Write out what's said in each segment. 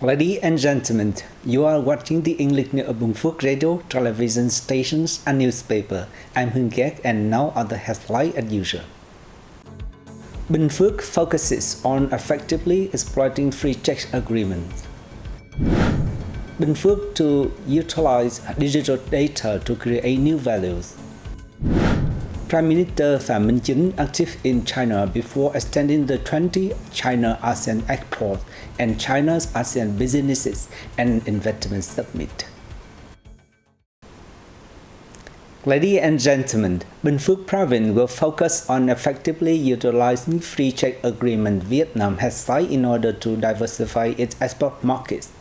Ladies and gentlemen, you are watching the English News of Binh Phuoc radio, television stations, and newspaper. I'm Binh and now are the headlines as usual. Binh Phuoc focuses on effectively exploiting free trade agreements. Binh Phuoc to utilize digital data to create new values. Prime Minister Phạm Minh Chính active in China before extending the 20 China-ASEAN Export and China's ASEAN Businesses and Investment Summit. Ladies and gentlemen, Binh Phuoc province will focus on effectively utilizing free trade agreement Vietnam has signed in order to diversify its export markets.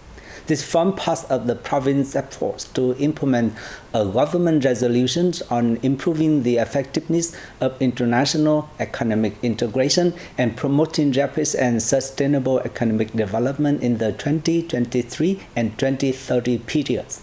This forms part of the province's efforts to implement a government resolution on improving the effectiveness of international economic integration and promoting rapid and sustainable economic development in the 2023 and 2030 periods.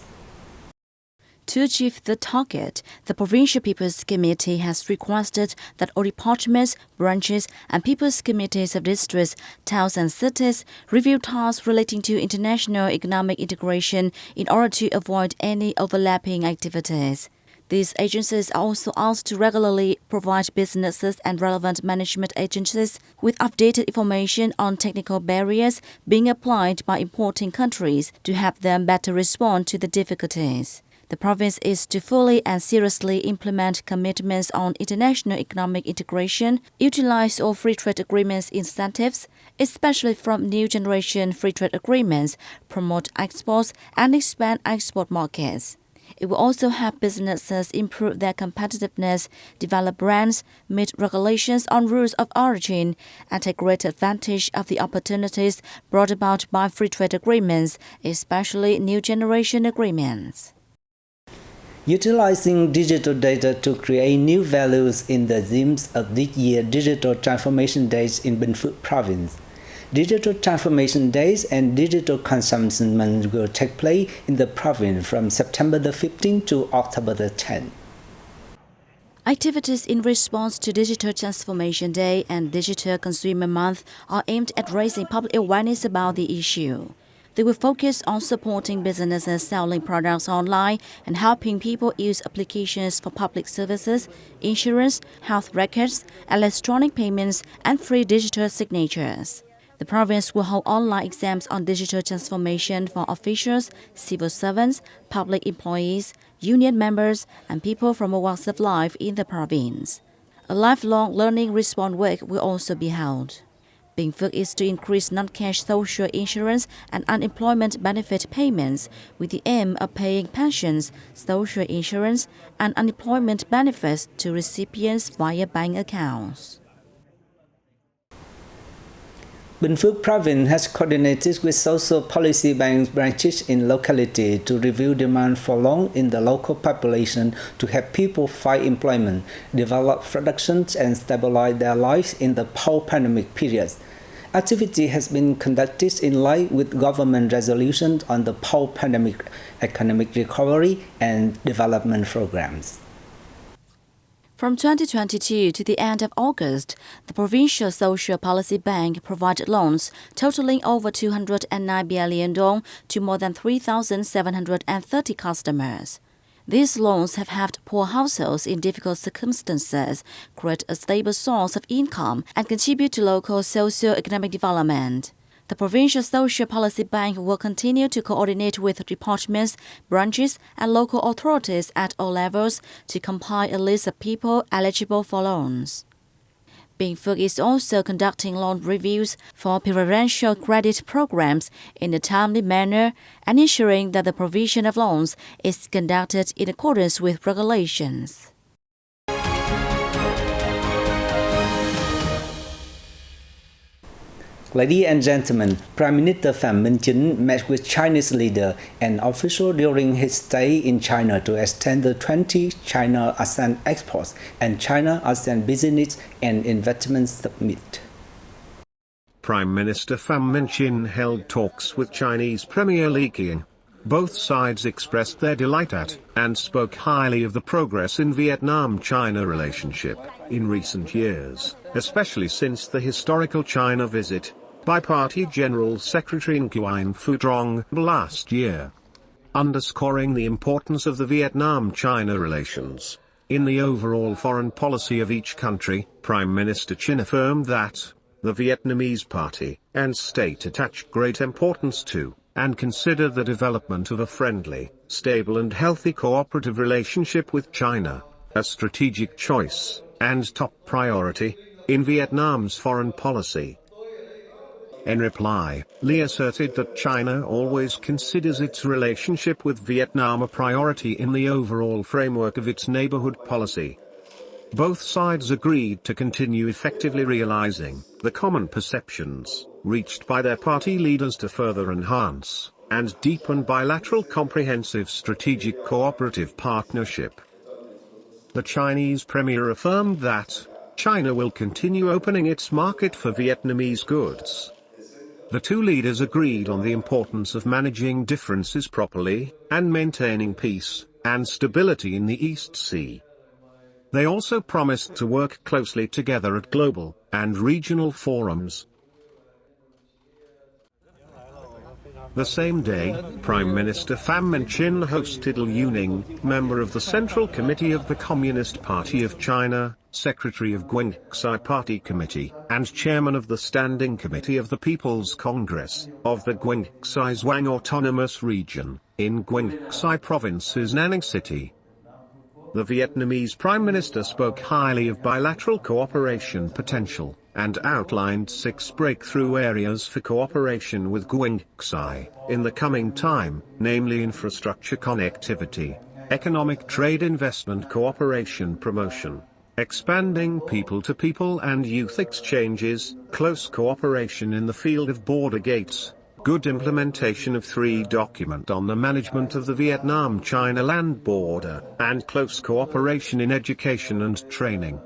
To achieve the target, the Provincial People's Committee has requested that all departments, branches, and People's Committees of districts, towns, and cities review tasks relating to international economic integration in order to avoid any overlapping activities. These agencies are also asked to regularly provide businesses and relevant management agencies with updated information on technical barriers being applied by importing countries to help them better respond to the difficulties. The province is to fully and seriously implement commitments on international economic integration, utilize all free trade agreements incentives, especially from new generation free trade agreements, promote exports, and expand export markets. It will also help businesses improve their competitiveness, develop brands, meet regulations on rules of origin, and take great advantage of the opportunities brought about by free trade agreements, especially new generation agreements. Utilizing digital data to create new values in the themes of this year's Digital Transformation Days in Binh Phuoc Province. Digital Transformation Days and Digital Consumption Month will take place in the province from September the 15th to October the 10th. Activities in response to Digital Transformation Day and Digital Consumer Month are aimed at raising public awareness about the issue. They will focus on supporting businesses selling products online and helping people use applications for public services, insurance, health records, electronic payments, and free digital signatures. The province will hold online exams on digital transformation for officials, civil servants, public employees, union members, and people from all walks of life in the province. A lifelong learning response week will also be held. Binh Phuoc is to increase non-cash social insurance and unemployment benefit payments with the aim of paying pensions, social insurance, and unemployment benefits to recipients via bank accounts. Binh Phuoc Province has coordinated with social policy bank branches in locality to review demand for loans in the local population to help people find employment, develop productions, and stabilize their lives in the post-pandemic period. Activity has been conducted in line with government resolutions on the post-pandemic economic recovery and development programs. From 2022 to the end of August, the Provincial Social Policy Bank provided loans totaling over 209 billion dong to more than 3,730 customers. These loans have helped poor households in difficult circumstances create a stable source of income and contribute to local socio-economic development. The Provincial Social Policy Bank will continue to coordinate with departments, branches, and local authorities at all levels to compile a list of people eligible for loans. Binh Phuoc is also conducting loan reviews for preferential credit programs in a timely manner and ensuring that the provision of loans is conducted in accordance with regulations. Ladies and gentlemen, Prime Minister Phạm Minh Chính met with Chinese leaders and officials during his stay in China to extend the 20 China-ASEAN Exports and China-ASEAN Business and Investment Summit. Prime Minister Phạm Minh Chính held talks with Chinese Premier Li Qiang. Both sides expressed their delight at, and spoke highly of the progress in Vietnam-China relationship in recent years, especially since the historical China visit by Party General Secretary Binh Phuoc last year. Underscoring the importance of the Vietnam-China relations in the overall foreign policy of each country, Prime Minister Chin affirmed that the Vietnamese party and state attach great importance to and consider the development of a friendly, stable and healthy cooperative relationship with China a strategic choice and top priority in Vietnam's foreign policy. In reply, Lee asserted that China always considers its relationship with Vietnam a priority in the overall framework of its neighborhood policy. Both sides agreed to continue effectively realizing the common perceptions reached by their party leaders to further enhance and deepen bilateral comprehensive strategic cooperative partnership. The Chinese premier affirmed that China will continue opening its market for Vietnamese goods. The two leaders agreed on the importance of managing differences properly and maintaining peace and stability in the East Sea. They also promised to work closely together at global and regional forums. The same day, Prime Minister Pham Minh Chinh hosted Liu Ning, member of the Central Committee of the Communist Party of China, Secretary of Guang Xi Party Committee, and Chairman of the Standing Committee of the People's Congress, of the Guang Xi Zhuang Autonomous Region, in Guang Xi Province's Nanning City. The Vietnamese Prime Minister spoke highly of bilateral cooperation potential, and outlined 6 breakthrough areas for cooperation with Guang Xi in the coming time, namely infrastructure connectivity, economic trade investment cooperation promotion, expanding people-to-people and youth exchanges, close cooperation in the field of border gates, good implementation of 3 document on the management of the Vietnam-China land border, and close cooperation in education and training.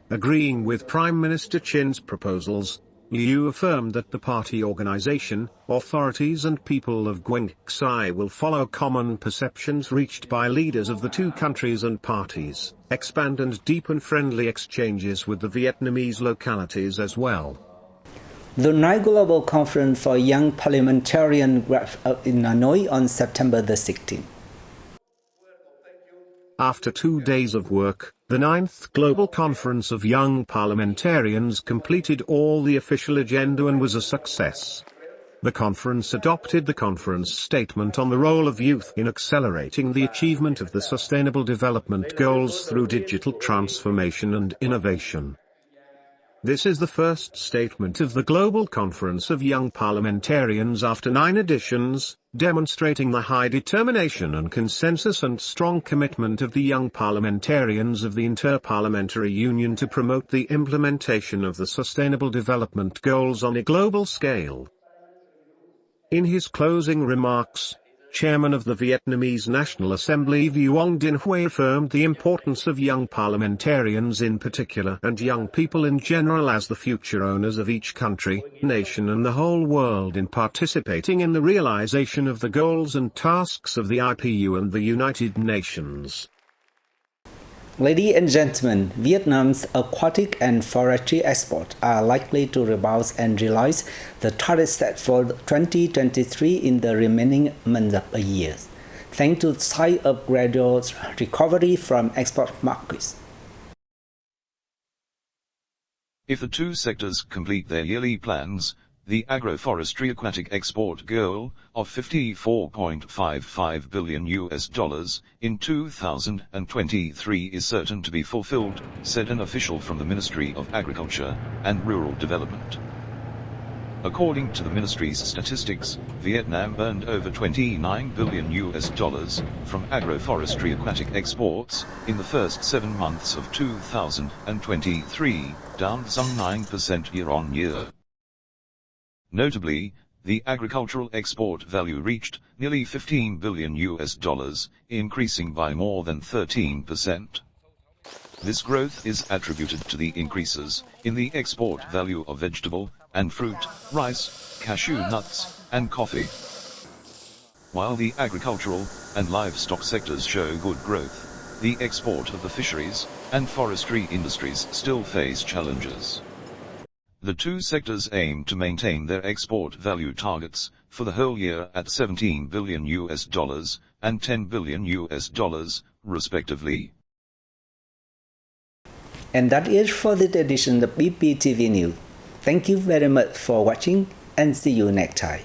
Agreeing with Prime Minister Chin's proposals, Liu affirmed that the party organization, authorities and people of Guang Xi will follow common perceptions reached by leaders of the two countries and parties, expand and deepen friendly exchanges with the Vietnamese localities as well. The 9th Global Conference for Young Parliamentarians in Hanoi on September the 16th. After 2 days of work, the 9th Global Conference of Young Parliamentarians completed all the official agenda and was a success. The conference adopted the conference statement on the role of youth in accelerating the achievement of the Sustainable Development Goals through digital transformation and innovation. This is the first statement of the Global Conference of Young Parliamentarians after 9 editions, demonstrating the high determination and consensus and strong commitment of the young parliamentarians of the Inter-Parliamentary Union to promote the implementation of the Sustainable Development Goals on a global scale. In his closing remarks, Chairman of the Vietnamese National Assembly Vuong Dinh Hue affirmed the importance of young parliamentarians in particular and young people in general as the future owners of each country, nation and the whole world in participating in the realization of the goals and tasks of the IPU and the United Nations. Ladies and gentlemen, Vietnam's aquatic and forestry exports are likely to rebound and realize the target set for 2023 in the remaining months of the year, thanks to signs of gradual recovery from export markets. If the two sectors complete their yearly plans, the agroforestry aquatic export goal of $54.55 billion in 2023 is certain to be fulfilled, said an official from the Ministry of Agriculture and Rural Development. According to the ministry's statistics, Vietnam earned over $29 billion from agroforestry aquatic exports in the first 7 months of 2023, down some 9% year-on-year. Notably, the agricultural export value reached nearly $15 billion, increasing by more than 13%. This growth is attributed to the increases in the export value of vegetable and fruit, rice, cashew nuts, and coffee. While the agricultural and livestock sectors show good growth, the export of the fisheries and forestry industries still face challenges. The two sectors aim to maintain their export value targets for the whole year at $17 billion and $10 billion, respectively. And that is for this edition of BPTV News. Thank you very much for watching and see you next time.